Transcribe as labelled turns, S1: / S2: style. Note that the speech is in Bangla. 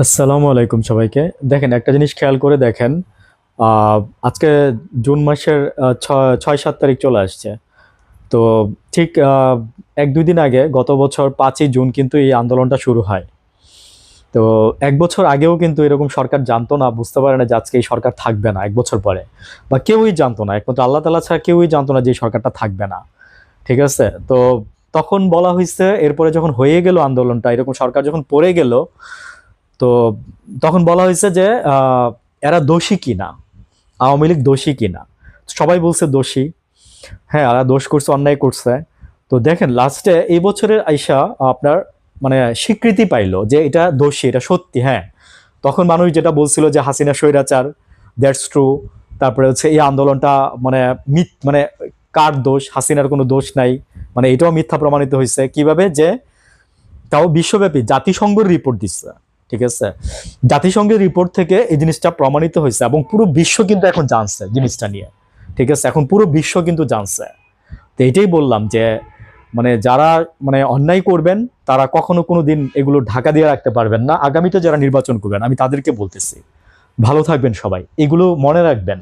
S1: আসসালামু আলাইকুম সবাইকে। দেখেন একটা জিনিস খেয়াল করে দেখেন। আহ, আজকে জুন মাসের 6-7 তারিখ চলে আসছে। তো ঠিক 1-2 দিন আগে গত বছর 5ই জুন কিন্তু এই আন্দোলনটা শুরু হয়। তো 1 বছর আগেও কিন্তু এরকম সরকার জানতো না, বুঝতে পারে না যে আজকে এই সরকার থাকবে না 1 বছর পরে। বা কেউই জানতো না, একমাত্র আল্লাহ তাআলা ছাড়া কেউই জানতো না যে এই সরকারটা থাকবে না। ঠিক আছে? তো তখন বলা হয়েছে, এরপরে যখন হয়ে গেল আন্দোলনটা, এরকম সরকার যখন পড়ে গেল, তো তখন বলা হয়েছে যে এরা দোষী কিনা, আওয়ামী লীগ দোষী কিনা। সবাই বলছে দোষী। হ্যাঁ, এরা দোষ করছে, অন্যায় করছে। তো দেখেন লাস্টে এই বছরের আইসা আপনার মানে স্বীকৃতি পাইলো যে এটা দোষী, এটা সত্যি। হ্যাঁ, তখন মানুষ যেটা বলছিল যে হাসিনা স্বৈরাচার, দ্যাটস ট্রু। তারপরে হচ্ছে এই আন্দোলনটা মানে মানে কার দোষ, হাসিনার কোনো দোষ নাই, মানে এটাও মিথ্যা প্রমাণিত হয়েছে। কিভাবে যে তাও বিশ্বব্যাপী জাতিসংঘের রিপোর্ট দিচ্ছে। ঠিক আছে? জাতিসংঘের রিপোর্ট থেকে এই জিনিসটা প্রমাণিত হয়েছে এবং পুরো বিশ্ব কিন্তু এখন জানছে জিনিসটা নিয়ে। ঠিক আছে? এখন পুরো বিশ্ব কিন্তু জানছে। তো এটাই বললাম যে মানে যারা মানে অন্যায় করবেন তারা কখনো কোনো দিন এগুলো ঢাকা দিয়ে রাখতে পারবেন না। আগামীতে যারা নির্বাচন করবেন আমি তাদেরকে বলতেছি, ভালো থাকবেন সবাই, এগুলো মনে রাখবেন।